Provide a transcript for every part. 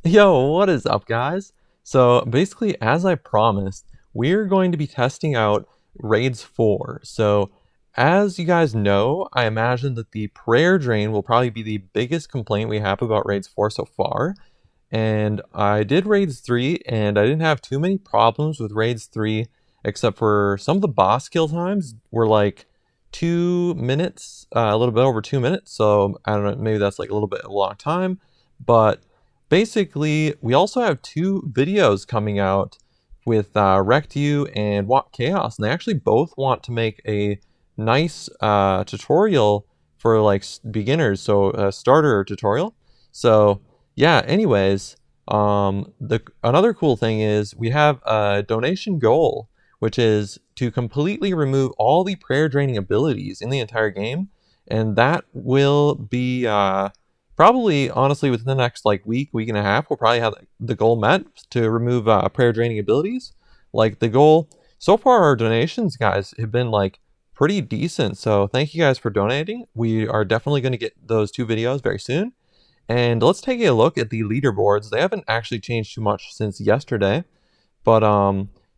Yo, what is up, guys? So basically, as I promised, we're going to be testing out Raids 4. So, as you guys know, I imagine that the prayer drain will probably be the biggest complaint we have about Raids 4 so far. And I did Raids 3, and I didn't have too many problems with Raids 3, except for some of the boss kill times were like 2 minutes, a little bit over 2 minutes. So, I don't know, maybe that's like a little bit of a long time. But basically, we also have two videos coming out with Rectu and Want Chaos, and they actually both want to make a nice tutorial for like beginners, so a starter tutorial. So yeah, anyways, the another cool thing is we have a donation goal, which is to completely remove all the prayer draining abilities in the entire game, and that will be probably honestly within the next like week and a half, we'll probably have the goal met to remove prayer draining abilities. Like the goal so far, our donations, guys, have been like pretty decent. So thank you guys for donating. We are definitely going to get those two videos very soon. And let's take a look at the leaderboards. They haven't actually changed too much since yesterday, but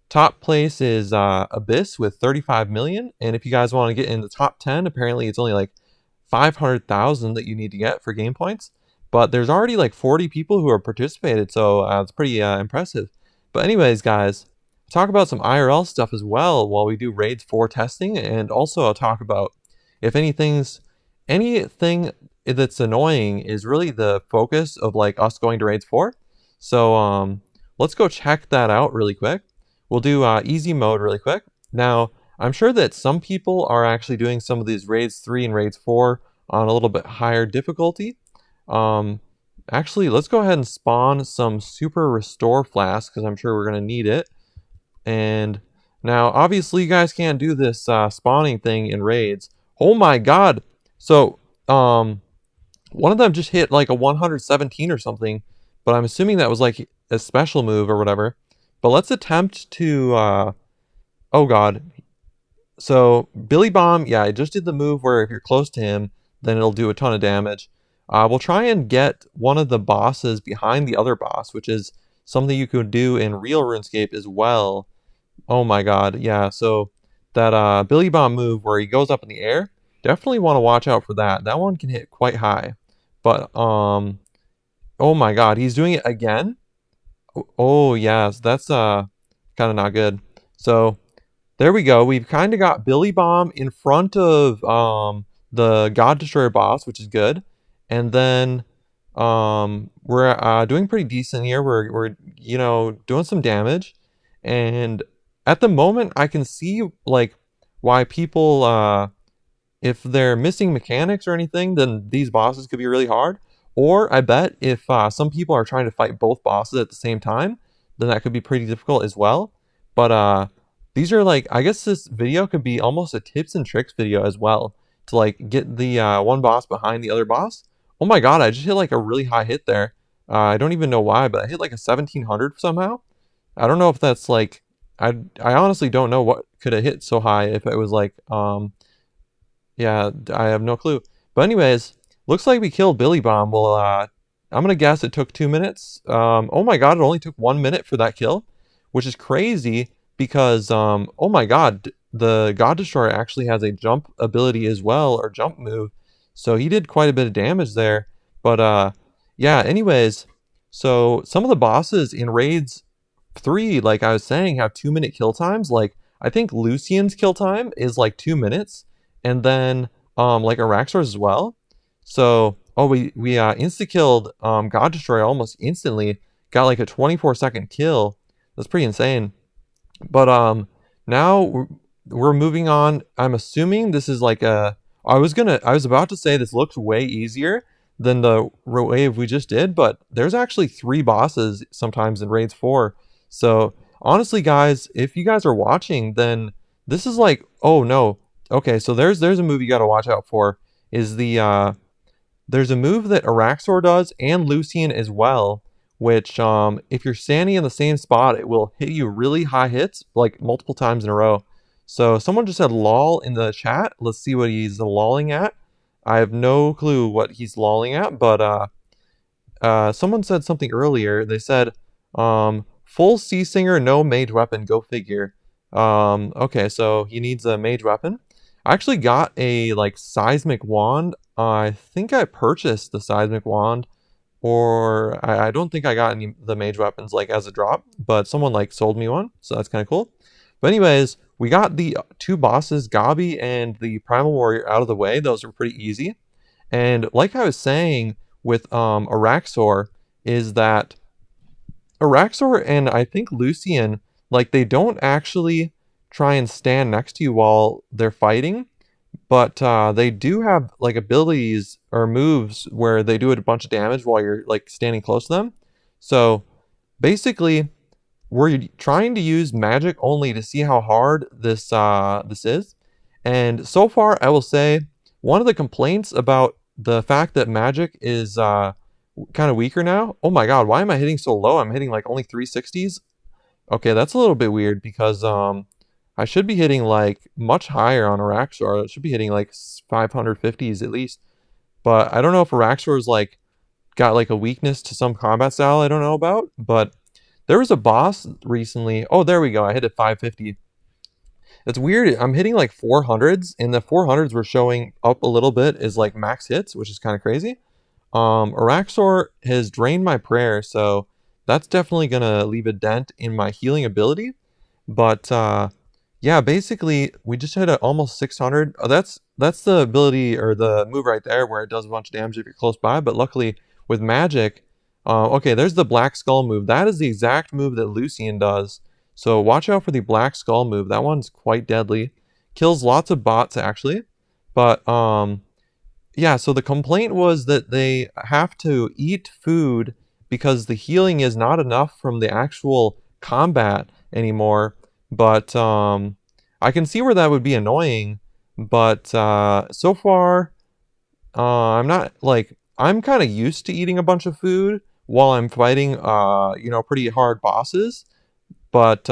top place is Abyss with 35 million. And if you guys want to get in the top 10, apparently it's only like 500,000 that you need to get for game points. But there's already like 40 people who have participated, so it's pretty impressive. But anyways, guys, talk about some IRL stuff as well while we do Raids 4 testing, and also I'll talk about if anything that's annoying is really the focus of like us going to Raids 4. So let's go check that out really quick. We'll do easy mode really quick. Now, I'm sure that some people are actually doing some of these Raids 3 and Raids 4 on a little bit higher difficulty. Um, Actually, let's go ahead and spawn some Super Restore Flasks because I'm sure we're going to need it. And now, obviously, you guys can't do this spawning thing in Raids. Oh my god! So, one of them just hit like a 117 or something, but I'm assuming that was like a special move or whatever. But let's attempt to, oh god, so Billy Bomb, yeah, it just did the move where if you're close to him, then it'll do a ton of damage. We'll try and get one of the bosses behind the other boss, which is something you could do in real RuneScape as well. Oh my god, yeah, so that Billy Bomb move where he goes up in the air, definitely want to watch out for that. That one can hit quite high. But oh my god, he's doing it again? Oh yes, that's kind of not good. So there we go. We've kind of got Billy Bomb in front of the God Destroyer boss, which is good. And then we're doing pretty decent here. We're doing some damage, and at the moment I can see like why people if they're missing mechanics or anything, then these bosses could be really hard. Or I bet if some people are trying to fight both bosses at the same time, then that could be pretty difficult as well. But these are like, I guess this video could be almost a tips and tricks video as well to like get the one boss behind the other boss. Oh my god, I just hit like a really high hit there. I don't even know why, but I hit like a 1700 somehow. I don't know if that's like, I honestly don't know what could have hit so high if it was like yeah, I have no clue. But anyways, looks like we killed Billy Bomb. Well, I'm gonna guess it took 2 minutes. Oh my god, it only took 1 minute for that kill, which is crazy because oh my god, the God Destroyer actually has a jump ability as well, or jump move. So he did quite a bit of damage there. But yeah, anyways, so some of the bosses in Raids 3, like I was saying, have 2 minute kill times. Like I think Lucian's kill time is like 2 minutes, and then like Araxor's as well. So oh, we insta killed God Destroyer almost instantly. Got like a 24-second kill. That's pretty insane. But now we're moving on. I'm assuming this is like a. I was about to say this looks way easier than the wave we just did, but there's actually 3 bosses sometimes in Raids 4. So honestly, guys, if you guys are watching, then this is like, oh no. Okay, so there's a move you got to watch out for. Is the there's a move that Araxor does and Lucian as well, which if you're standing in the same spot, it will hit you really high hits like multiple times in a row. So someone just said lol in the chat. Let's see what he's lolling at. I have no clue what he's lolling at, but someone said something earlier. They said, full Sea Singer, no mage weapon, go figure. Okay, so he needs a mage weapon. I actually got a like seismic wand. I think I purchased the seismic wand, or I don't think I got any the mage weapons like as a drop, but someone like sold me one, so that's kind of cool. But anyways, we got the two bosses, Gabi and the Primal Warrior, out of the way. Those were pretty easy. And like I was saying with Araxor, is that Araxor and I think Lucian, like they don't actually try and stand next to you while they're fighting, but they do have like abilities or moves where they do a bunch of damage while you're like standing close to them. So basically, we're trying to use magic only to see how hard this is. And so far, I will say one of the complaints about the fact that magic is kind of weaker now. Oh my god, why am I hitting so low? I'm hitting like only 360s. Okay, that's a little bit weird because I should be hitting like much higher on Araxor. I should be hitting like 550s at least. But I don't know if Araxor is like got like a weakness to some combat style I don't know about. But there was a boss recently. Oh, there we go. I hit at 550. It's weird. I'm hitting like 400s, and the 400s were showing up a little bit as like max hits, which is kind of crazy. Araxor has drained my prayer, so that's definitely gonna leave a dent in my healing ability. But yeah, basically we just hit at almost 600. That's the ability or the move right there where it does a bunch of damage if you're close by. But luckily with magic, okay, there's the Black Skull move. That is the exact move that Lucian does. So watch out for the Black Skull move. That one's quite deadly. Kills lots of bots actually. But yeah, so the complaint was that they have to eat food because the healing is not enough from the actual combat anymore. But I can see where that would be annoying. But so far, I'm not like I'm kind of used to eating a bunch of food while I'm fighting, pretty hard bosses. But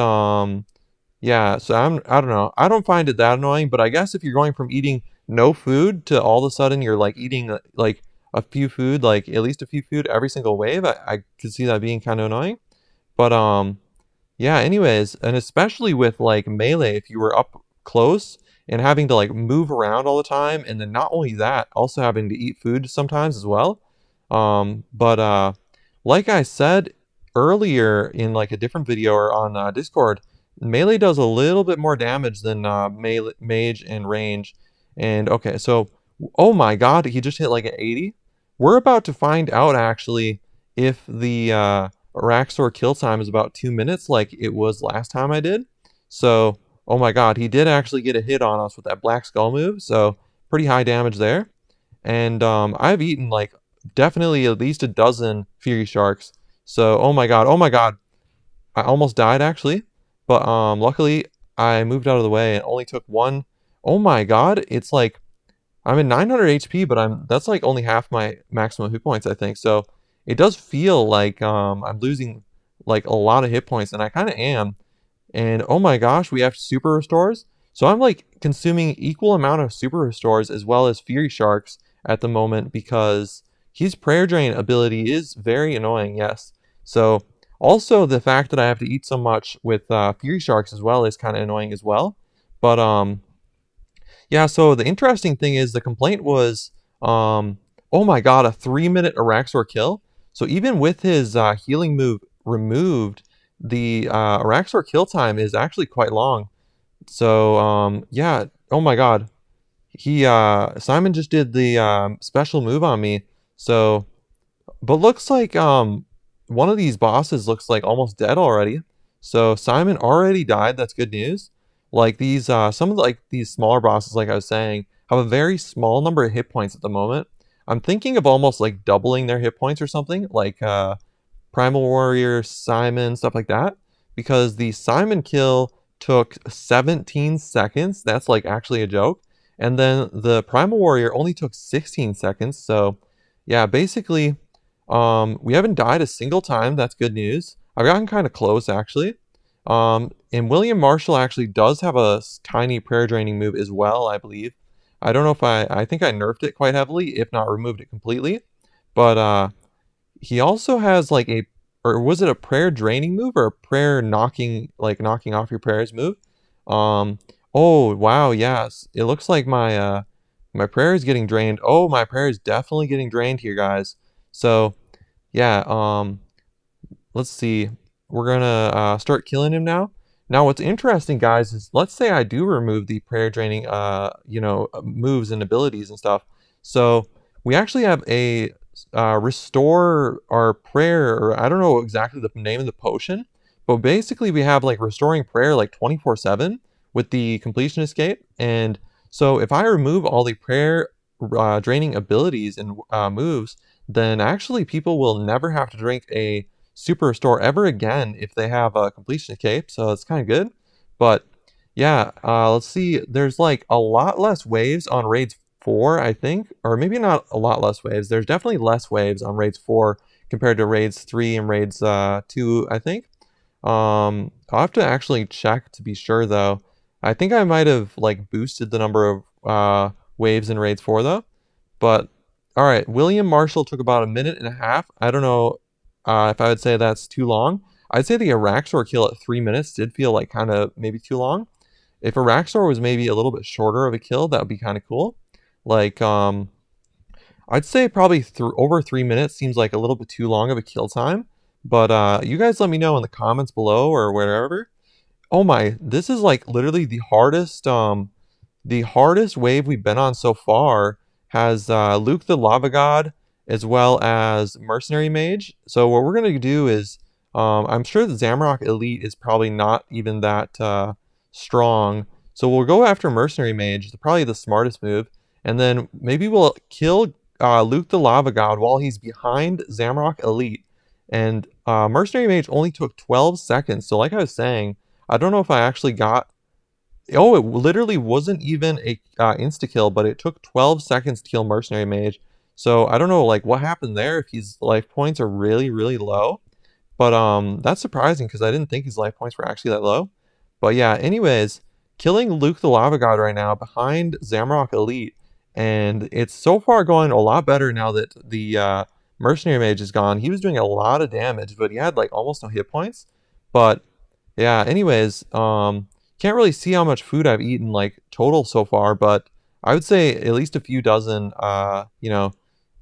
yeah, so I don't know. I don't find it that annoying, but I guess if you're going from eating no food to all of a sudden you're like eating like a few food, like at least a few food every single wave, I could see that being kind of annoying. But yeah, anyways, and especially with like melee, if you were up close and having to like move around all the time, and then not only that, also having to eat food sometimes as well. But like I said earlier in like a different video or on Discord, melee does a little bit more damage than mage and range. And okay, so oh my god, he just hit like an 80. We're about to find out actually if the Araxor kill time is about 2 minutes like it was last time I did. So, oh my god, he did actually get a hit on us with that Black Skull move, so pretty high damage there. And I've eaten like definitely at least a dozen Fury Sharks. So, oh my god, I almost died actually. But luckily I moved out of the way and only took one. Oh my god, it's like I'm at 900 HP, but that's like only half my maximum hit points, I think. So it does feel like I'm losing like a lot of hit points, and I kind of am. And oh my gosh, we have super restores. So I'm like consuming equal amount of super restores as well as Fury Sharks at the moment because his prayer drain ability is very annoying, yes. So also the fact that I have to eat so much with Fury Sharks as well is kind of annoying as well. But yeah, so the interesting thing is the complaint was, oh my god, a 3-minute Araxor kill. So even with his healing move removed, the Araxor kill time is actually quite long. So yeah, oh my god, he Simon just did the special move on me. So, but looks like one of these bosses looks like almost dead already. So Simon already died. That's good news. Like these, some of the, like these smaller bosses, like I was saying, have a very small number of hit points at the moment. I'm thinking of almost like doubling their hit points or something, like Primal Warrior, Simon, stuff like that. Because the Simon kill took 17 seconds. That's like actually a joke. And then the Primal Warrior only took 16 seconds. So yeah, basically, we haven't died a single time. That's good news. I've gotten kind of close actually. And William Marshall actually does have a tiny prayer draining move as well, I believe. I don't know if I think I nerfed it quite heavily, if not removed it completely. But he also has like a, or was it a prayer draining move or a prayer knocking, like knocking off your prayers move? Um, oh wow, yes. It looks like my prayer is getting drained. Oh, my prayer is definitely getting drained here, guys. So yeah, let's see. We're gonna start killing him now. Now, what's interesting, guys, is let's say I do remove the prayer draining, moves and abilities and stuff. So we actually have a restore our prayer, or I don't know exactly the name of the potion, but basically we have like restoring prayer like 24/7 with the completion escape. And so if I remove all the prayer draining abilities and moves, then actually people will never have to drink a super restore ever again if they have a completion cape, so it's kind of good. But yeah, let's see. There's like a lot less waves on raids 4, I think, or maybe not a lot less waves. There's definitely less waves on raids 4 compared to raids 3 and raids 2, I think. I'll have to actually check to be sure though. I think I might have like boosted the number of waves in raids 4 though. But all right, William Marshall took about a minute and a half. I don't know if I would say that's too long. I'd say the Araxor kill at 3 minutes did feel like kind of maybe too long. If Araxor was maybe a little bit shorter of a kill, that would be kind of cool. Like, I'd say probably over 3 minutes seems like a little bit too long of a kill time. But you guys let me know in the comments below or wherever. Oh my, this is like literally the hardest wave we've been on so far has Luke the Lava God as well as Mercenary Mage. So what we're going to do is, I'm sure the Zamrock Elite is probably not even that strong. So we'll go after Mercenary Mage, probably the smartest move. And then maybe we'll kill Luke the Lava God while he's behind Zamrock Elite. And Mercenary Mage only took 12 seconds. So like I was saying, I don't know if I actually got. Oh, it literally wasn't even a insta kill, but it took 12 seconds to kill Mercenary Mage. So I don't know, like what happened there. If his life points are really, really low, but that's surprising because I didn't think his life points were actually that low. But yeah, anyways, killing Luke the Lava God right now behind Zamrock Elite, and it's so far going a lot better now that the Mercenary Mage is gone. He was doing a lot of damage, but he had like almost no hit points. But yeah, anyways, can't really see how much food I've eaten like total so far, but I would say at least a few dozen.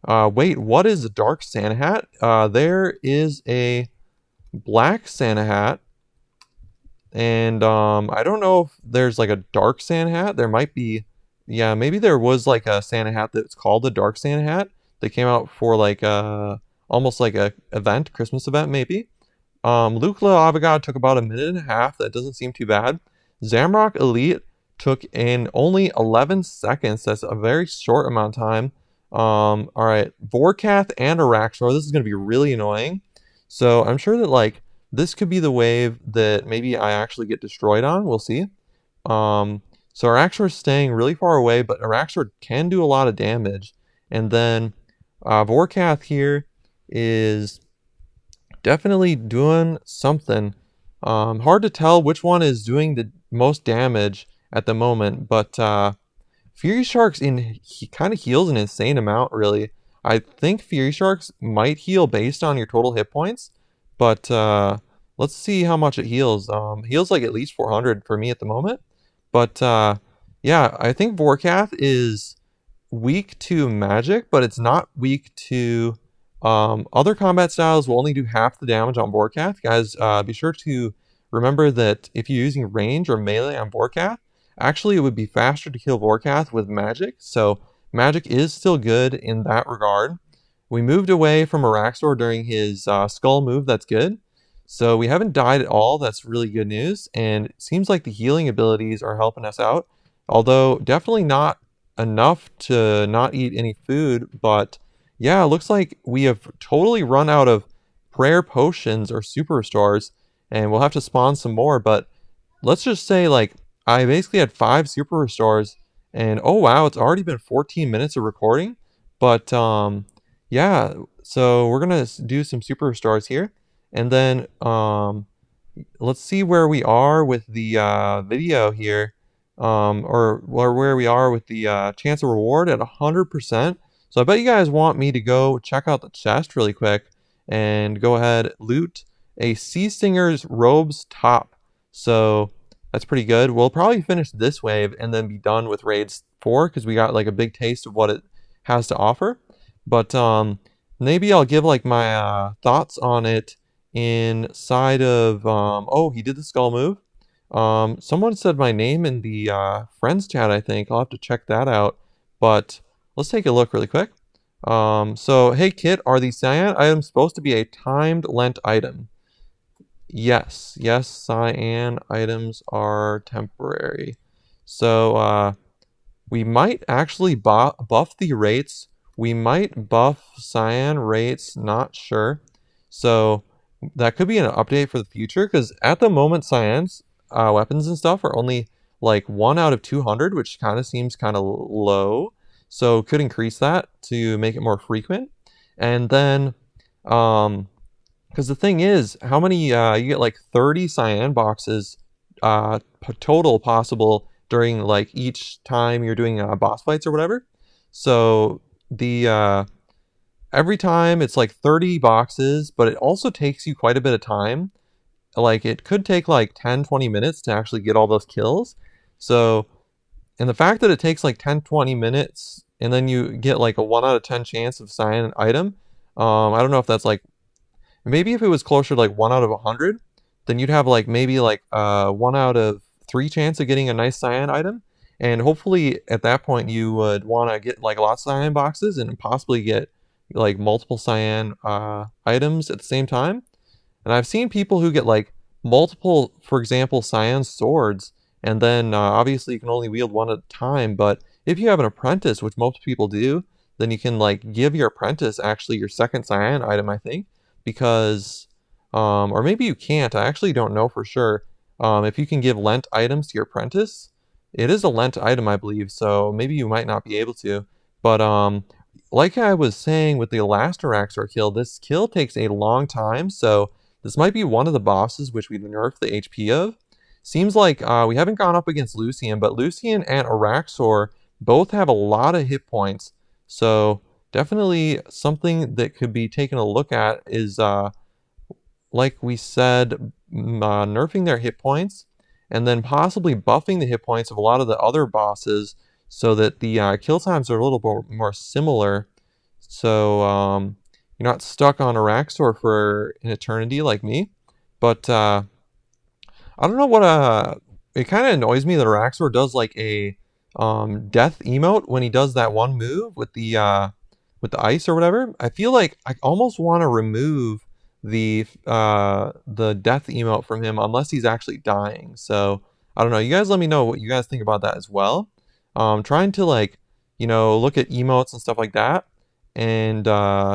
Wait, what is a dark Santa hat? There is a black Santa hat, and I don't know if there's like a dark Santa hat. There might be, yeah, maybe there was like a Santa hat that's called the dark Santa hat that came out for like almost like a event, Christmas event maybe. Luke Lavagod took about a minute and a half. That doesn't seem too bad. Zamrock Elite took in only 11 seconds. That's a very short amount of time. All right, Vorkath and Araxor. This is going to be really annoying. So I'm sure that like this could be the wave that maybe I actually get destroyed on. We'll see. So Araxor is staying really far away, but Araxor can do a lot of damage. And then Vorkath here is definitely doing something. Hard to tell which one is doing the most damage at the moment, but Fury Sharks he kind of heals an insane amount, really. I think Fury Sharks might heal based on your total hit points, but let's see how much it heals. Heals like at least 400 for me at the moment. But yeah, I think Vorkath is weak to magic, but it's not weak to other combat styles. Will only do half the damage on Vorkath. Guys, be sure to remember that if you're using range or melee on Vorkath, actually it would be faster to kill Vorkath with magic. So magic is still good in that regard. We moved away from Araxor during his skull move. That's good. So we haven't died at all. That's really good news. And it seems like the healing abilities are helping us out. Although definitely not enough to not eat any food. But yeah, it looks like we have totally run out of prayer potions or super restores. And we'll have to spawn some more. But let's just say like I basically had 5 super restores. And oh wow, it's already been 14 minutes of recording. But yeah, so we're gonna do some super restores here, and then let's see where we are with the video here, or where we are with the chance of reward at 100%. So I bet you guys want me to go check out the chest really quick. and go ahead, loot a Sea Singer's Robes top. So that's pretty good. We'll probably finish this wave and then be done with raids 4 because we got like a big taste of what it has to offer. But maybe I'll give like my thoughts on it inside of oh, he did the skull move. Someone said my name in the friends chat, I think. I'll have to check that out. But let's take a look really quick. So hey Kit, are these cyan items supposed to be a timed lent item? Yes, cyan items are temporary. So we might actually buff the rates. We might buff cyan rates, not sure. So that could be an update for the future, because at the moment cyan's weapons and stuff are only like 1 out of 200, which kind of seems kind of low. So could increase that to make it more frequent. And then because the thing is, how many you get like 30 cyan boxes total possible during like each time you're doing boss fights or whatever. So the every time it's like 30 boxes, but it also takes you quite a bit of time. Like it could take like 10-20 minutes to actually get all those kills. So, and the fact that it takes like 10-20 minutes and then you get like a 1 out of 10 chance of cyan item, I don't know if that's like, maybe if it was closer to like 1 out of 100, then you'd have like maybe like 1 out of 3 chance of getting a nice cyan item. And hopefully at that point you would want to get like lots of cyan boxes and possibly get like multiple cyan items at the same time. And I've seen people who get like multiple, for example, cyan swords, and then obviously you can only wield one at a time. But if you have an apprentice, which most people do, then you can like give your apprentice actually your second cyan item, I think, because, or maybe you can't. I actually don't know for sure. If you can give lent items to your apprentice, it is a lent item, I believe. So maybe you might not be able to. But like I was saying with the last Araxor kill, this kill takes a long time. So this might be one of the bosses which we nerfed the HP of. Seems like we haven't gone up against Lucian, but Lucian and Araxor both have a lot of hit points. So definitely something that could be taken a look at is, like we said, nerfing their hit points and then possibly buffing the hit points of a lot of the other bosses so that the kill times are a little bit more similar. So you're not stuck on Araxor for an eternity like me. But I don't know what it kind of annoys me that Araxor does like a death emote when he does that one move with the ice or whatever. I feel like I almost want to remove the death emote from him unless he's actually dying. So I don't know. You guys let me know what you guys think about that as well. Trying to like, look at emotes and stuff like that, and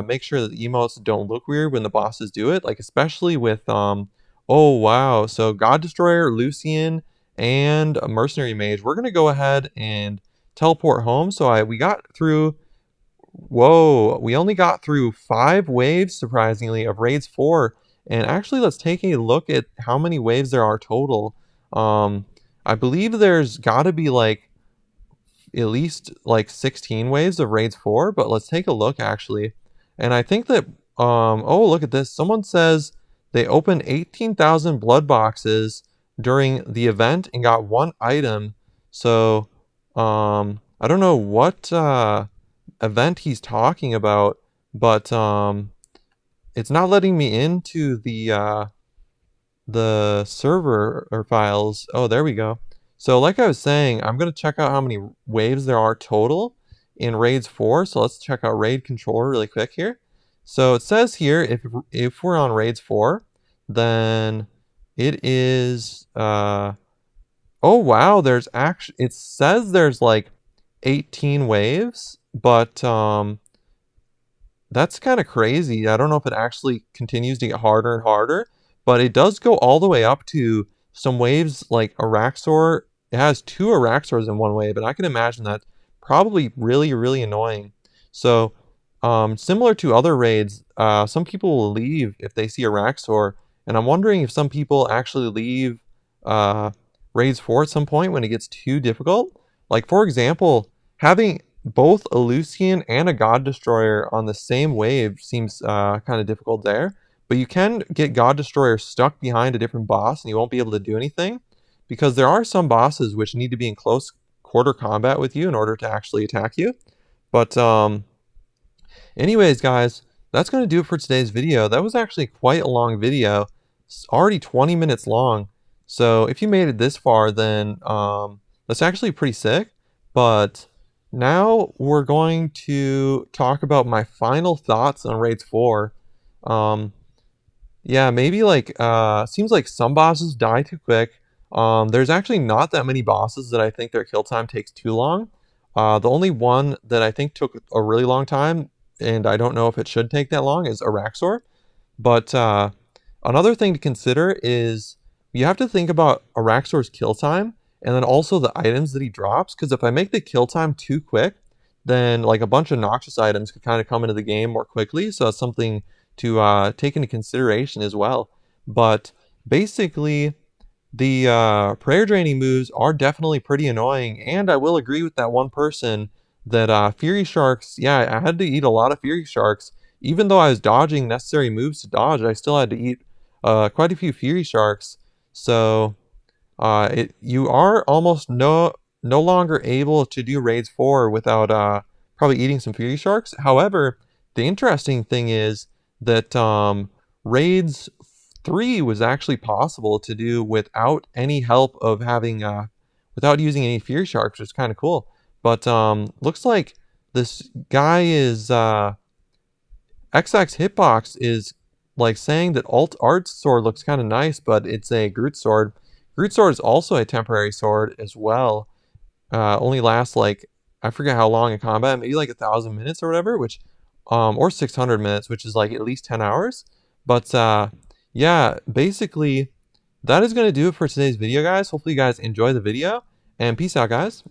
make sure that the emotes don't look weird when the bosses do it. Like especially with oh wow, so God Destroyer, Lucian, and a Mercenary Mage. We're gonna go ahead and teleport home. So we got through. Whoa, we only got through 5 waves, surprisingly, of Raids 4. And actually, let's take a look at how many waves there are total. I believe there's got to be like at least like 16 waves of Raids 4, but let's take a look actually. And I think that, oh, look at this. Someone says they opened 18,000 blood boxes during the event and got 1 item. So, I don't know what, event he's talking about, but it's not letting me into the server or files. Oh, there we go. So like I was saying, I'm going to check out how many waves there are total in Raids 4. So let's check out Raid Controller really quick here. So it says here, if we're on Raids 4, then it is, oh wow, there's actually, it says there's like 18 waves, but that's kind of crazy. I don't know if it actually continues to get harder and harder, but it does go all the way up to some waves like Araxor. It has 2 Araxors in one wave, and I can imagine that probably really, really annoying. So similar to other raids, some people will leave if they see Araxor, and I'm wondering if some people actually leave raids 4 at some point when it gets too difficult. Like for example, having both a Lucian and a God Destroyer on the same wave seems kind of difficult there. But you can get God Destroyer stuck behind a different boss and you won't be able to do anything. Because there are some bosses which need to be in close quarter combat with you in order to actually attack you. But anyways, guys, that's going to do it for today's video. That was actually quite a long video. It's already 20 minutes long. So if you made it this far, then that's actually pretty sick. But now we're going to talk about my final thoughts on Raids 4. Um, yeah, maybe like seems like some bosses die too quick. There's actually not that many bosses that I think their kill time takes too long. The only one that I think took a really long time, and I don't know if it should take that long, is Araxor. But another thing to consider is you have to think about Araxor's kill time and then also the items that he drops. Because if I make the kill time too quick, then like a bunch of noxious items could kind of come into the game more quickly. So that's something to take into consideration as well. But basically, the prayer draining moves are definitely pretty annoying, and I will agree with that one person that Fury Sharks, yeah, I had to eat a lot of Fury Sharks. Even though I was dodging necessary moves to dodge, I still had to eat quite a few Fury Sharks. So you are almost no longer able to do Raids 4 without probably eating some Fury Sharks. However, the interesting thing is that Raids 3 was actually possible to do without any help of having, without using any Fury Sharks, which is kind of cool. But looks like this guy is, XX Hitbox is like saying that Alt Art's sword looks kind of nice, but it's a Groot sword. Groot sword is also a temporary sword as well. Only lasts like, I forget how long in combat, maybe like 1,000 minutes or whatever, which or 600 minutes, which is like at least 10 hours. But yeah, basically that is going to do it for today's video, guys. Hopefully you guys enjoy the video, and peace out, guys.